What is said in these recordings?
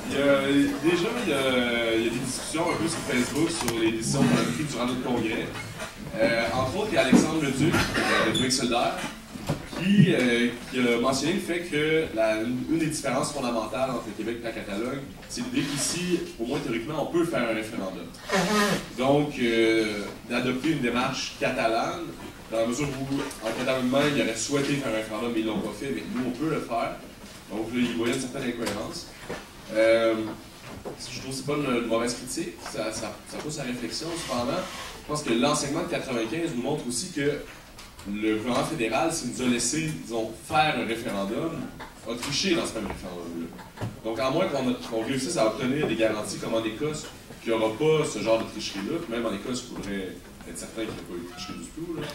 Il y a des discussions un peu sur Facebook sur les décisions qu'on a prises durant notre congrès. Entre autres, il y a Alexandre Leduc, de Québec solidaire, qui a mentionné le fait que une des différences fondamentales entre le Québec et la Catalogne, c'est l'idée qu'ici, au moins théoriquement, on peut faire un référendum. Donc, d'adopter une démarche catalane, dans la mesure où, en Catalogne même, ils auraient souhaité faire un référendum, mais ils ne l'ont pas fait, mais nous, on peut le faire. Donc là, il voyait une certaine incohérence. Je trouve que ce n'est pas une mauvaise critique, ça pousse à réflexion. Cependant, je pense que l'enseignement de 95 nous montre aussi que le gouvernement fédéral, s'il nous a laissé, disons, faire un référendum, a triché dans ce même référendum-là. Donc, à moins qu'on réussisse à obtenir des garanties comme en Écosse, qu'il n'y aura pas ce genre de tricherie-là, même en Écosse, il faudrait être certain qu'il n'y a pas eu de tricherie du tout. Là.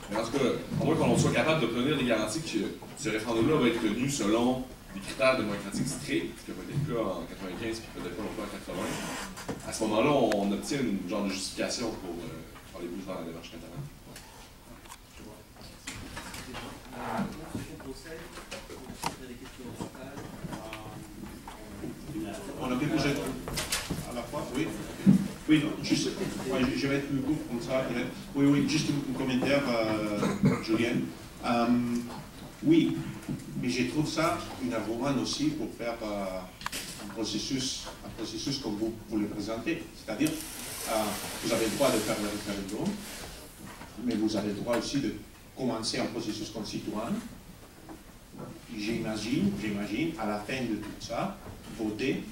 Mais en tout cas, à moins qu'on soit capable d'obtenir des garanties que ce référendum-là va être tenu selon des critères démocratiques stricts, ce qui n'a pas été le cas en 95 puis peut-être pas non plus en 80, à ce moment-là, on obtient une genre de justification pour les bouges dans la démarche catalane. On a pu poser à la fois, oui. Oui, non, juste, ouais, je vais être plus court comme ça. Oui, juste un commentaire, Julien. Oui, mais je trouve ça un argument aussi pour faire un processus comme vous le présentez. C'est-à-dire, vous avez le droit de faire le référendum, mais vous avez le droit aussi de commencer un processus constituant. J'imagine, à la fin de tout ça, voter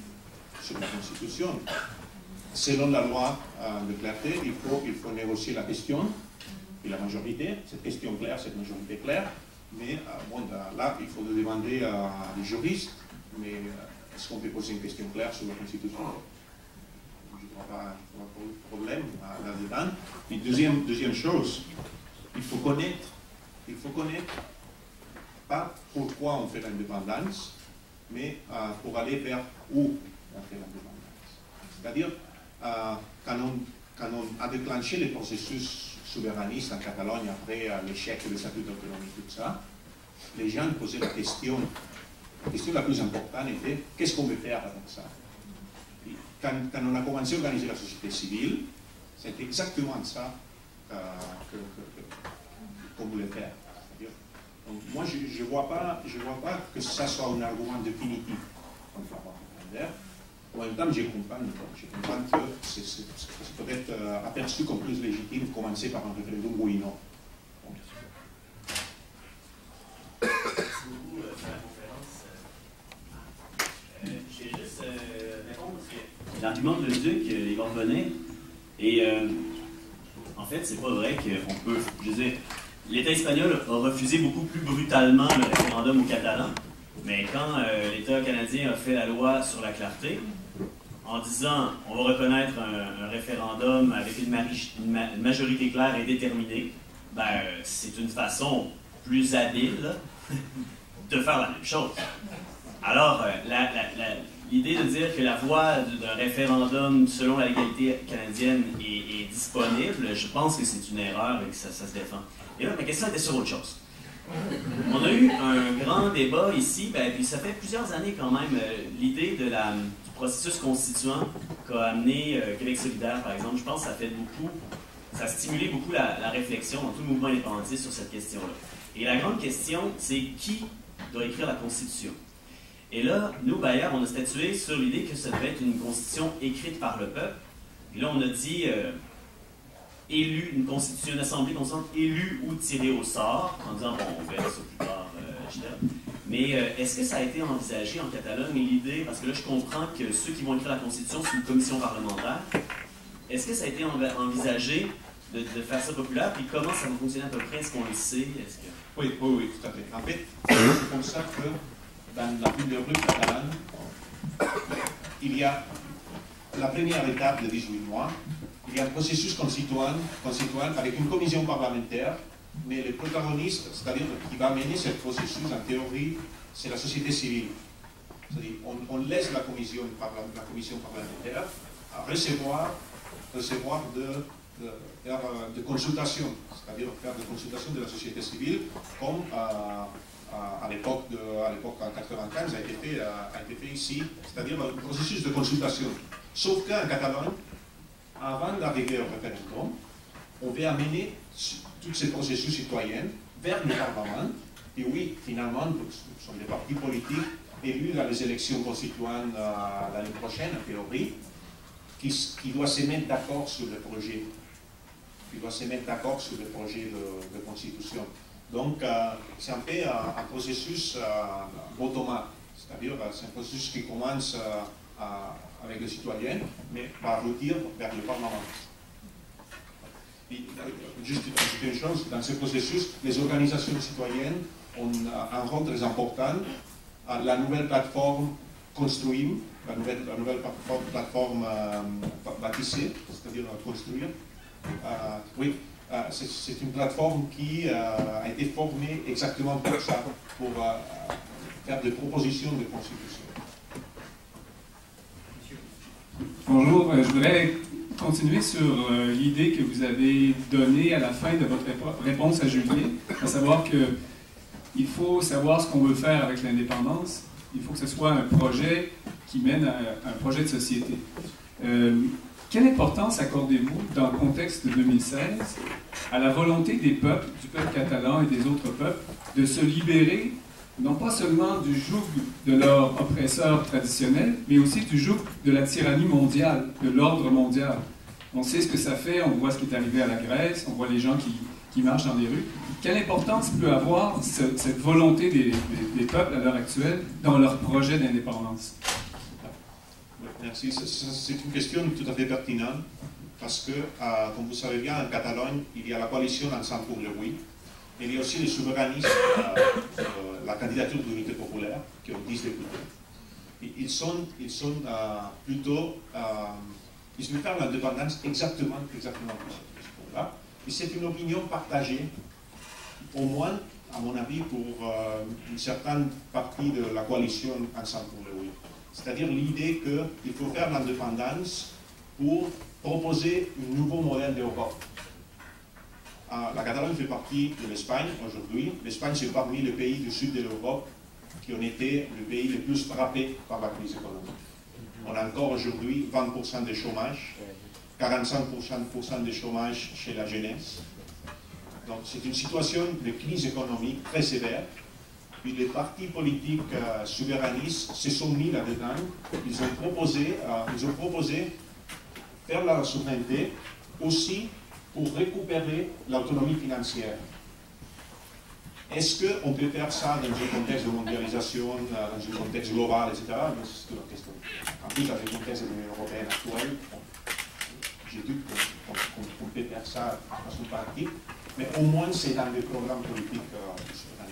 sur la Constitution. Selon la loi de clarté, il faut négocier la question et la majorité, cette question claire, cette majorité claire, mais bon, là, il faut demander à des juristes, mais est-ce qu'on peut poser une question claire sur la Constitution? Je ne vois pas de problème là-dedans. Et deuxième chose, il faut connaître pas pourquoi on fait l'indépendance, mais pour aller vers où on fait l'indépendance. C'est-à-dire, quand on a déclenché le processus souverainiste en Catalogne après l'échec du statut d'autonomie, tout ça, les gens posaient la question la plus importante était qu'est-ce qu'on veut faire avec ça? Et quand on a commencé à organiser la société civile, c'était exactement ça qu'on voulait faire. Donc, moi, je ne vois pas que ça soit un argument définitif contre la loi référendaire. En même temps, je comprends que c'est peut-être aperçu comme plus légitime de commencer par un référendum oui ou non. Merci beaucoup pour la conférence. Je vais juste répondre parce que l'argument de Leduc, il va revenir. Et en fait, c'est pas vrai qu'on peut. Je veux dire, l'État espagnol a refusé beaucoup plus brutalement le référendum au Catalan, mais quand l'État canadien a fait la loi sur la clarté, en disant on va reconnaître un référendum avec une majorité claire et déterminée, ben, c'est une façon plus habile de faire la même chose. Alors, l'idée de dire que la voie d'un référendum selon la légalité canadienne est disponible, je pense que c'est une erreur et que ça se défend. Et là, ma question était sur autre chose. On a eu un grand débat ici, puis ça fait plusieurs années quand même, l'idée du processus constituant qu'a amené Québec solidaire, par exemple. Je pense que ça a stimulé beaucoup la réflexion dans tout le mouvement indépendantiste sur cette question-là. Et la grande question, c'est qui doit écrire la Constitution? Et là, nous, Bayard, on a statué sur l'idée que ça devait être une Constitution écrite par le peuple. Et là, on a dit une Constitution, une Assemblée constituante élue ou tirée au sort, en disant, bon, on verra ça plus tard, etc. Mais est-ce que ça a été envisagé en Catalogne, l'idée, parce que là, je comprends que ceux qui vont écrire la Constitution, c'est une commission parlementaire. Est-ce que ça a été envisagé de faire ça populaire, puis comment ça va fonctionner à peu près? Est-ce qu'on le sait? Oui, tout à fait. En fait, c'est pour ça que dans la feuille de route catalane, il y a la première étape de 18 mois, il y a un processus constituant avec une commission parlementaire, mais le protagoniste, c'est-à-dire qui va mener ce processus, en théorie, c'est la société civile. C'est-à-dire on laisse la commission parlementaire recevoir de consultation, c'est-à-dire faire des consultations de la société civile comme à l'époque en 95 a été fait ici, c'est-à-dire un processus de consultation. Sauf qu'en Catalogne, avant d'arriver au référendum, on veut amener tous ces processus citoyens vers le Parlement. Et oui, finalement, ce sont des partis politiques élus dans les élections constituantes l'année prochaine, en théorie, qui doivent se mettre d'accord sur le projet. Qui doivent se mettre d'accord sur le projet de constitution. Donc, c'est un peu un processus bottom-up, c'est-à-dire c'est un processus qui commence avec les citoyens, mais va aboutir vers le Parlement. Et, juste ajouter une chose, dans ce processus, les organisations citoyennes ont un rôle très important. La nouvelle plateforme Construim, la nouvelle plateforme bâtissée, c'est-à-dire construire, oui, c'est une plateforme qui a été formée exactement pour ça, pour faire des propositions de constitution. Bonjour, je voudrais continuer sur l'idée que vous avez donnée à la fin de votre réponse à Julien, à savoir qu'il faut savoir ce qu'on veut faire avec l'indépendance. Il faut que ce soit un projet qui mène à un projet de société. Quelle importance accordez-vous dans le contexte de 2016 à la volonté des peuples, du peuple catalan et des autres peuples, de se libérer non pas seulement du joug de leur oppresseur traditionnel, mais aussi du joug de la tyrannie mondiale, de l'ordre mondial? On sait ce que ça fait, on voit ce qui est arrivé à la Grèce, on voit les gens qui marchent dans les rues. Quelle importance peut avoir cette volonté des peuples à l'heure actuelle dans leur projet d'indépendance? Merci. C'est une question tout à fait pertinente parce que, comme vous savez bien, en Catalogne, il y a la coalition Ensemble pour le Oui. Il y a aussi les souverainistes, la candidature de l'unité populaire, qui ont 10 députés. Ils sont plutôt... ils veulent faire l'indépendance exactement pour ce point-là. Et c'est une opinion partagée, au moins, à mon avis, pour une certaine partie de la coalition Ensemble pour le Oui. C'est-à-dire l'idée qu'il faut faire l'indépendance pour proposer un nouveau modèle d'Europe. La Catalogne fait partie de l'Espagne aujourd'hui. L'Espagne, c'est parmi les pays du sud de l'Europe qui ont été le pays le plus frappé par la crise économique. On a encore aujourd'hui 20% de chômage, 45% de chômage chez la jeunesse. Donc c'est une situation de crise économique très sévère. Puis les partis politiques souverainistes se sont mis là-dedans. Ils ont proposé faire la souveraineté aussi pour récupérer l'autonomie financière. Est-ce qu'on peut faire ça dans un contexte de mondialisation, dans un contexte global, etc. C'est une question. En plus, dans le contexte de l'Union européenne actuelle, j'ai dit qu'on peut faire ça de façon pratique, mais au moins c'est dans les programmes politiques souverainistes.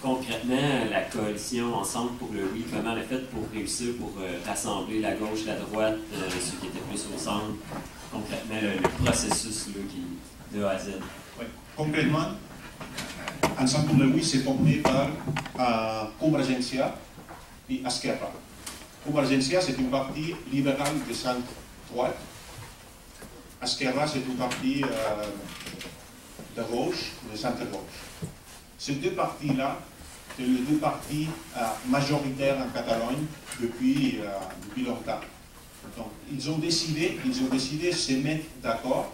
Concrètement, la coalition Ensemble pour le Oui, comment elle a fait pour réussir, pour rassembler la gauche, la droite, ceux qui étaient plus au centre, concrètement, le processus là, de A à Z? Oui. Concrètement, Ensemble pour le Oui s'est formé par Convergencia et Esquerra. Convergencia, c'est une partie libérale de centre-droite. Esquerra, c'est une partie de gauche, de centre-gauche. Ces deux partis-là, c'est les deux partis majoritaires en Catalogne depuis longtemps. Donc, ils ont décidé de se mettre d'accord,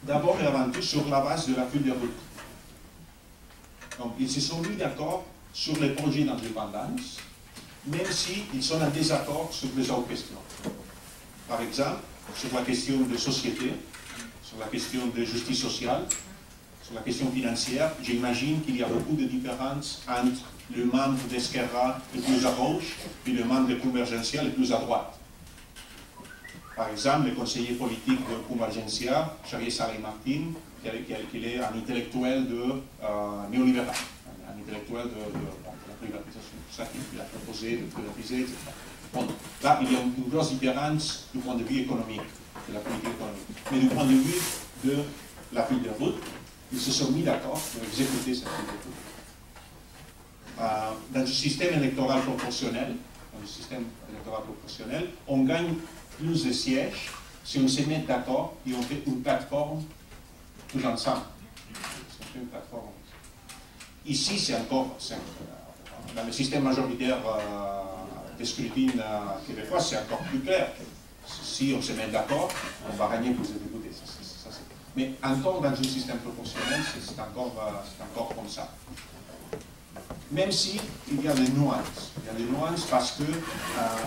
d'abord et avant tout sur la base de la feuille de route. Donc, ils se sont mis d'accord sur les projets d'indépendance, même s'ils sont en désaccord sur les autres questions. Par exemple, sur la question de société, sur la question de justice sociale, sur la question financière, j'imagine qu'il y a beaucoup de différences entre le membre d'Esquerra le plus à gauche et le membre de Convergencia le plus à droite. Par exemple, le conseiller politique de Convergencia, Xavier Sala i Martín, qui est un intellectuel néolibéral, un intellectuel de la privatisation. C'est ça qu'il a proposé de privatiser, etc. Bon, là, il y a une grosse différence du point de vue économique, de la politique économique. Mais du point de vue de la feuille de route, ils se sont mis d'accord pour exécuter cette feuille de route. Dans le système électoral proportionnel, on gagne plus de sièges si on se met d'accord et on fait une plateforme tous ensemble. C'est une plateforme. Ici, c'est encore, dans le système majoritaire de scrutin québécois, c'est encore plus clair. Si on se met d'accord, on va gagner plus de députés. Mais encore dans un système proportionnel, c'est encore comme ça. Même si il y a des nuances. Il y a des nuances parce que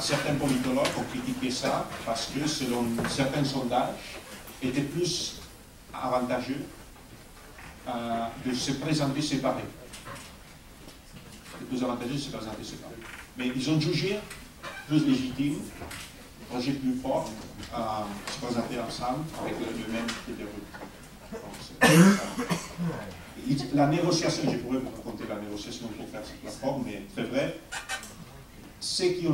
certains politologues ont critiqué ça, parce que selon certains sondages, était plus avantageux de se présenter séparés. C'est plus avantageux de se présenter séparés. Mais ils ont jugé plus légitime, un projet plus fort, se présenter ensemble avec le même idéologie. La négociation, je pourrais vous raconter la négociation pour faire cette plateforme, mais très vrai, qui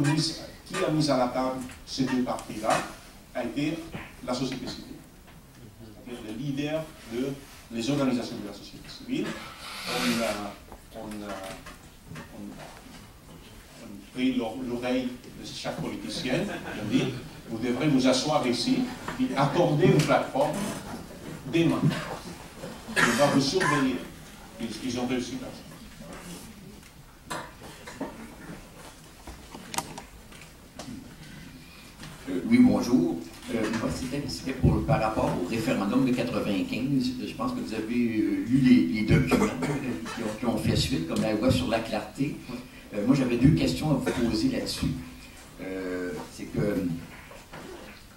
a mis à la table ces deux parties-là a été la société civile. C'est-à-dire les leaders des organisations de la société civile. On pris l'oreille de chaque politicien, on dit, vous devrez vous asseoir ici et accorder une plateforme demain. On va vous surveiller. Ils ont réussi là. Oui, bonjour. C'était par rapport au référendum de 95. Je pense que vous avez lu les documents qui ont fait suite, comme la loi sur la clarté. Moi, j'avais deux questions à vous poser là-dessus. C'est que,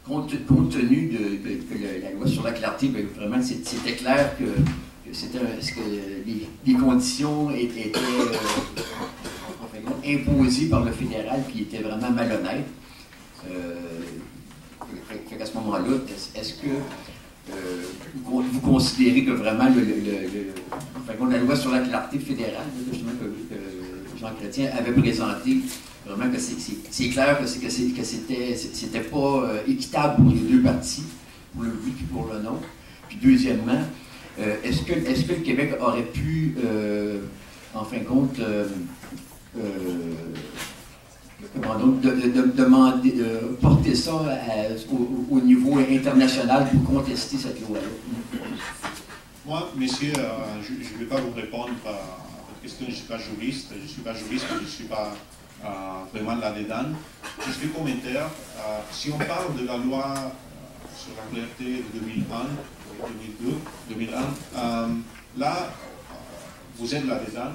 compte tenu de la loi sur la clarté, bien, vraiment, c'était clair que les conditions étaient imposées par le fédéral, qui étaient vraiment malhonnêtes. À ce moment-là, est-ce que vous considérez que vraiment la loi sur la clarté fédérale, justement, que Jean Chrétien avait présenté, vraiment que c'est clair que c'était pas équitable pour les deux parties, pour le oui et pour le non. Puis deuxièmement, est-ce que le Québec aurait pu, en fin de compte, demander, porter ça au niveau international pour contester cette loi-là? Moi, messieurs, je ne vais pas vous répondre à votre question. Je ne suis pas juriste, je ne suis pas vraiment là-dedans. Juste des commentaires. Si on parle de la loi sur la clarté de 2001, là, vous êtes là-dedans.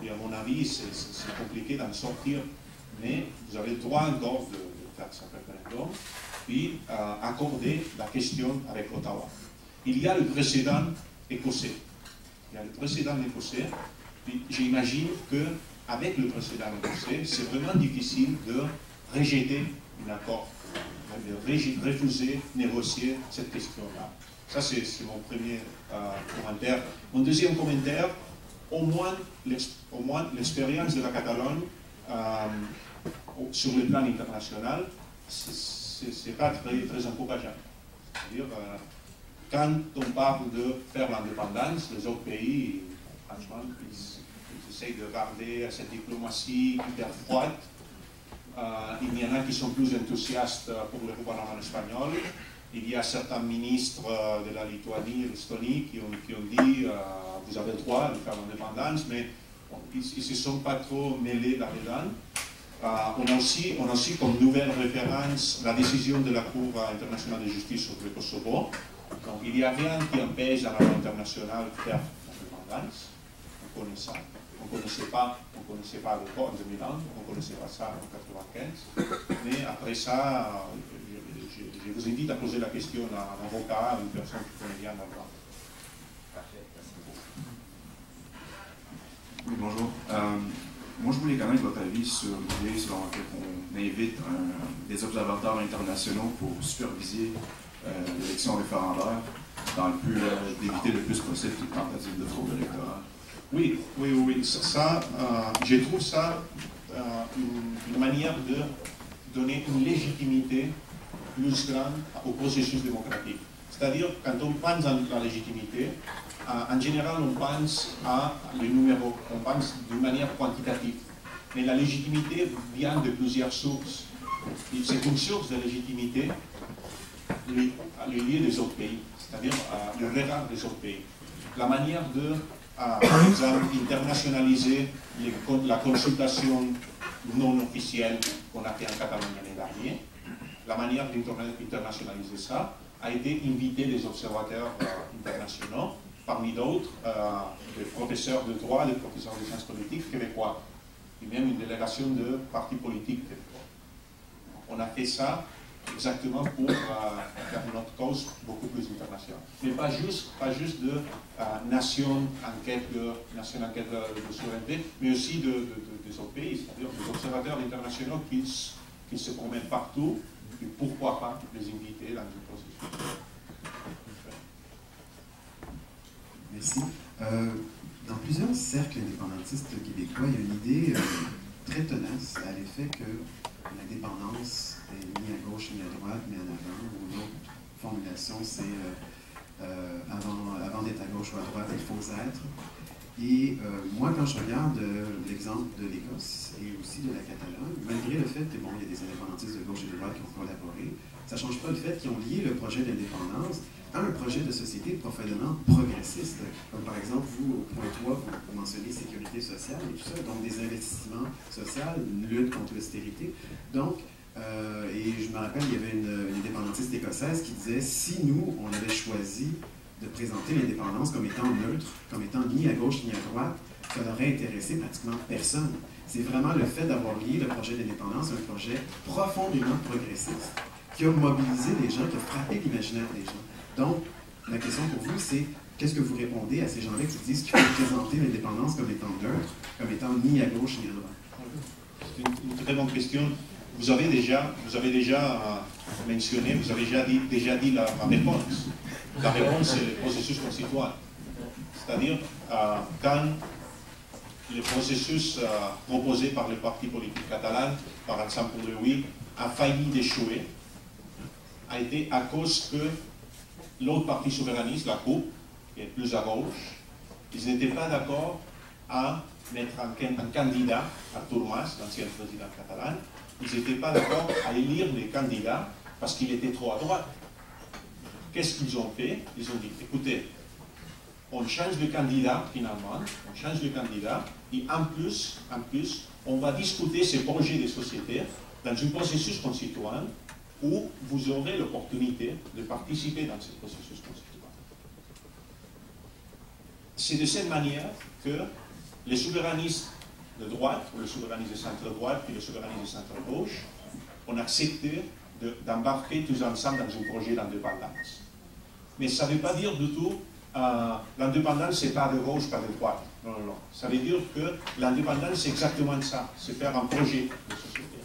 Et à mon avis, c'est compliqué d'en sortir. Mais vous avez le droit encore de faire ce référendum, puis accorder la question avec Ottawa. Il y a le précédent écossais. Puis j'imagine qu'avec le précédent écossais, c'est vraiment difficile de rejeter un accord, de refuser, négocier cette question-là. Ça, c'est mon premier commentaire. Mon deuxième commentaire, au moins l'expérience de la Catalogne sur le plan international, c'est pas très encourageant. C'est-à-dire, quand on parle de faire l'indépendance, les autres pays, franchement, ils essayent de garder cette diplomatie hyper froide. Il y en a qui sont plus enthousiastes pour le gouvernement espagnol. Il y a certains ministres de la Lituanie et de l'Estonie qui ont dit vous avez le droit de faire l'indépendance, mais ils ne se sont pas trop mêlés là-dedans. On a aussi comme nouvelle référence la décision de la Cour internationale de justice sur le Kosovo. Donc il n'y a rien qui empêche à la loi internationale de faire l'indépendance. On connaît ça. On ne connaissait pas le en 2001, on ne connaissait pas ça en 1995. Mais après ça, je vous invite à poser la question à un avocat, à une personne qui connaît bien la loi. Oui, bonjour. Moi, je voulais connaître votre avis sur l'idée selon laquelle on invite des observateurs internationaux pour superviser l'élection référendaire dans le but d'éviter le plus possible toute tentative de fraude électorale. Oui. Ça, je trouve ça une manière de donner une légitimité plus grande au processus démocratique. C'est-à-dire, quand on pense à la légitimité, en général, on pense à les numéros, on pense d'une manière quantitative. Mais la légitimité vient de plusieurs sources. C'est une source de légitimité les lieux des autres pays, c'est-à-dire le regard des autres pays. La manière de, par exemple, internationaliser la consultation non officielle qu'on a fait en Catalogne l'année dernière, la manière d'internationaliser ça a été inviter des observateurs internationaux, parmi d'autres des professeurs de droit, des professeurs de sciences politiques québécois, et même une délégation de partis politiques québécois. On a fait ça exactement pour faire notre cause beaucoup plus internationale. Mais pas juste de nations en quête de souveraineté, mais aussi des autres pays, c'est-à-dire des observateurs internationaux qui se promènent partout, et pourquoi pas les inviter dans le processus. Merci. Dans plusieurs cercles indépendantistes québécois, il y a une idée très tenace à l'effet que l'indépendance est ni à gauche ni à droite, mais en avant, ou une autre formulation, c'est avant d'être à gauche ou à droite, il faut être. Et moi, quand je regarde l'exemple de l'Écosse et aussi de la Catalogne, malgré le fait que, bon, il y a des indépendantistes de gauche et de droite qui ont collaboré, ça ne change pas le fait qu'ils ont lié le projet d'indépendance à un projet de société profondément progressiste, comme par exemple, vous, au point 3, vous mentionnez sécurité sociale et tout ça, donc des investissements sociaux, une lutte contre l'austérité. Donc, et je me rappelle, il y avait une indépendantiste écossaise qui disait, si nous, on avait choisi de présenter l'indépendance comme étant neutre, comme étant ni à gauche ni à droite, ça n'aurait intéressé pratiquement personne. C'est vraiment le fait d'avoir lié le projet d'indépendance à un projet profondément progressiste qui a mobilisé les gens, qui a frappé l'imaginaire des gens. Donc, la question pour vous, c'est qu'est-ce que vous répondez à ces gens-là qui disent qu'il faut présenter l'indépendance comme étant neutre, comme étant ni à gauche ni à droite? C'est une très bonne question. Vous avez déjà mentionné, vous avez déjà dit la réponse. La réponse, c'est le processus constituant. C'est-à-dire, quand le processus proposé par le parti politique catalan, par exemple pour le oui, a failli d'échouer, a été à cause que l'autre parti souverainiste, la CUP, qui est plus à gauche, ils n'étaient pas d'accord à mettre un candidat, Artur Mas, l'ancien président catalan, ils n'étaient pas d'accord à élire les candidats parce qu'il était trop à droite. Qu'est-ce qu'ils ont fait? Ils ont dit, écoutez, on change de candidat finalement, on change de candidat, et en plus, on va discuter ces projets de société dans un processus constituant où vous aurez l'opportunité de participer dans ce processus constituant. C'est de cette manière que les souverainistes de droite, ou les souverainistes de centre-droite, et les souverainistes de centre-gauche, ont accepté d'embarquer tous ensemble dans un projet d'indépendance. Mais ça ne veut pas dire du tout l'indépendance, c'est pas de gauche, pas de droite. Non, non, non. Ça veut dire que l'indépendance, c'est exactement ça, c'est faire un projet de société.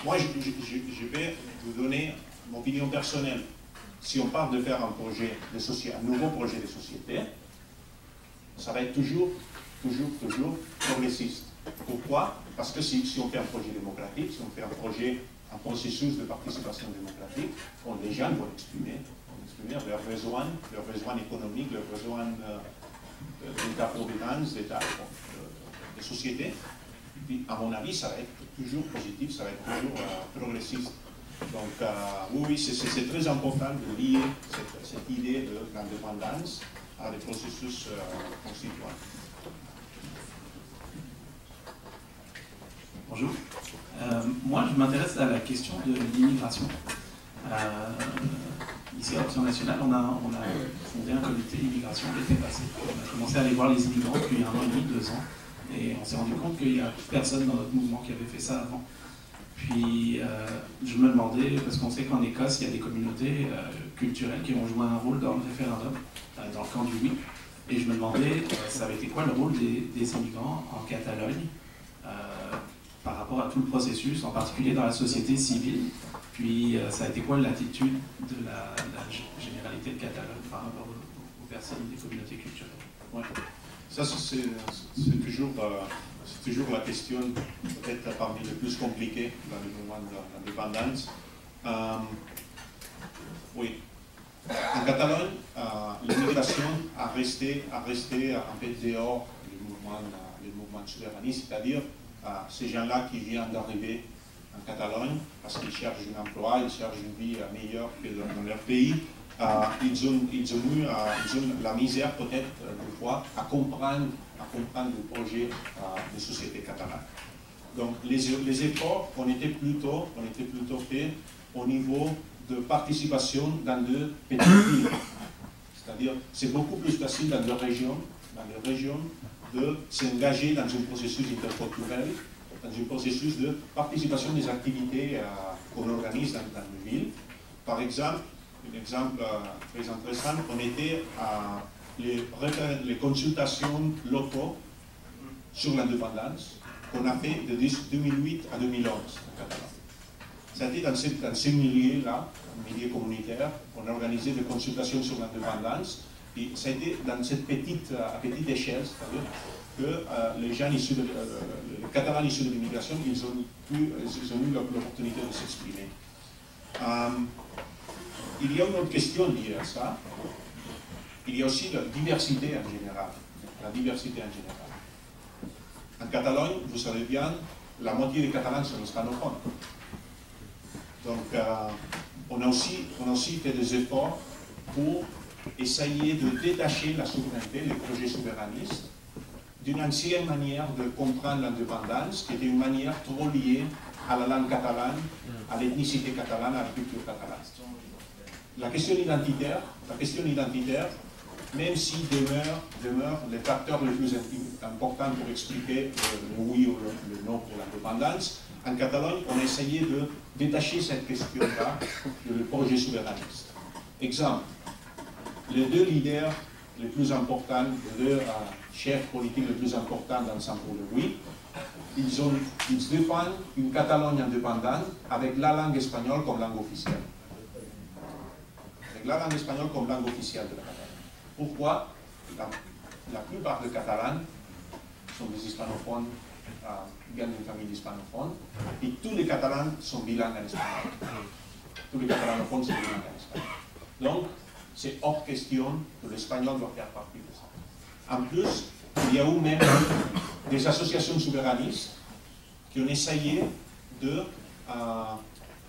Moi, je vais vous donner mon opinion personnelle. Si on parle de faire un projet de société, un nouveau projet de société, ça va être toujours progressiste. Pourquoi? Parce que si on fait un projet démocratique, si on fait un processus de participation démocratique, les gens vont exprimer leurs besoins économiques, leurs besoins d'état-providence, de société. Puis, à mon avis, ça va être toujours positif, ça va être toujours progressiste. Donc, oui, c'est très important de lier cette idée de l'indépendance à des processus constituants. Bonjour. Moi, je m'intéresse à la question de l'immigration. Ici, à Option Nationale, on a fondé un comité d'immigration l'été passé. On a commencé à aller voir les immigrants depuis 1 an et demi, 2 ans. Et on s'est rendu compte qu'il n'y a personne dans notre mouvement qui avait fait ça avant. Puis, je me demandais, parce qu'on sait qu'en Écosse, il y a des communautés culturelles qui ont joué un rôle dans le référendum, dans le camp du oui. Et je me demandais, ça avait été quoi le rôle des immigrants en Catalogne par rapport à tout le processus, en particulier dans la société civile. Puis, ça a été quoi l'attitude de la généralité de Catalogne par rapport aux personnes des communautés culturelles? Ouais. Ça, c'est toujours la question, peut-être parmi les plus compliquées dans le mouvement de l'indépendance. Oui. En Catalogne, l'immigration a resté en fait dehors du mouvement souverainiste, c'est-à-dire ces gens-là qui viennent d'arriver en Catalogne parce qu'ils cherchent un emploi, ils cherchent une vie meilleure que dans leur pays. Ils ont la misère peut-être des fois à comprendre le projet de société catalane. Donc les efforts ont été plutôt faits au niveau de participation dans de petites villes. C'est-à-dire c'est beaucoup plus facile dans les régions de s'engager dans un processus interculturel, dans un processus de participation des activités qu'on organise dans les villes. Par exemple, un exemple très intéressant, on était à les consultations locaux sur l'indépendance qu'on a fait de 2008 à 2011 en Catalogne. C'était dans ce milieu-là, un milieu communautaire, on a organisé des consultations sur l'indépendance, et ça a été dans cette à petite échelle, c'est-à-dire que les gens issus les Catalans issus de l'immigration, ils ont eu l'opportunité de s'exprimer. Il y a une autre question liée à ça. Il y a aussi la diversité en général. En Catalogne, vous savez bien, la moitié des Catalans sont hispanophones. Donc, on a aussi fait des efforts pour essayer de détacher la souveraineté, les projets souverainistes, d'une ancienne manière de comprendre l'indépendance, qui était une manière trop liée à la langue catalane, à l'ethnicité catalane, à la culture catalane. La question identitaire, même si demeure les facteurs les plus importants pour expliquer le oui ou le non pour l'indépendance, en Catalogne, on a essayé de détacher cette question-là du projet souverainiste. Exemple, les deux leaders les plus importants, les deux chefs politiques les plus importants dans le centre pour le oui, ils défendent une Catalogne indépendante avec la langue espagnole comme langue officielle. Avec la langue espagnole comme langue officielle de la Catalogne. Pourquoi? La plupart des Catalans sont des hispanophones, viennent d'une famille d'hispanophones, et tous les Catalans sont bilingues en espagnol. Tous les catalanophones sont bilingues en espagnol. Donc, c'est hors question que l'espagnol doit faire partie de ça. En plus, il y a eu même des associations souverainistes qui ont essayé de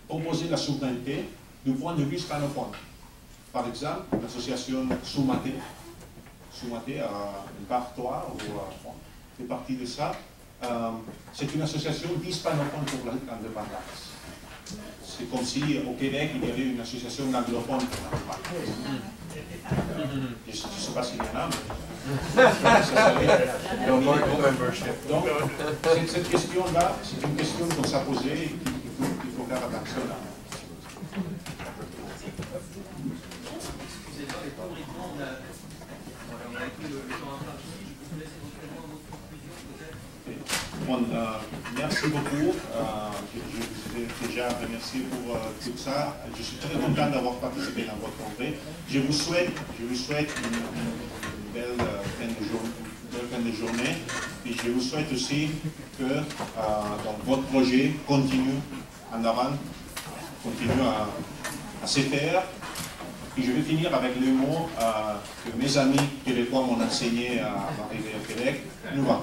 proposer la souveraineté du point de vue hispanophone. Par exemple, l'association Sumate, une part 3, fait partie de ça. C'est une association d'hispanophones pour l'indépendance. C'est comme si au Québec, il y avait une association d'anglophones pour l'indépendance. Je ne sais pas s'il y en a, mais... Donc, cette question-là, c'est une question qu'on s'est posée et qu'il faut faire attention à. Bon, merci beaucoup. Je vais déjà remercier pour tout ça. Je suis très content d'avoir participé dans votre congrès. Je vous souhaite une belle fin de journée. Et je vous souhaite aussi que donc, votre projet continue en avant, continue à se faire. Et je vais finir avec les mots que mes amis québécois m'ont enseigné à m'arriver au Québec. Nous va.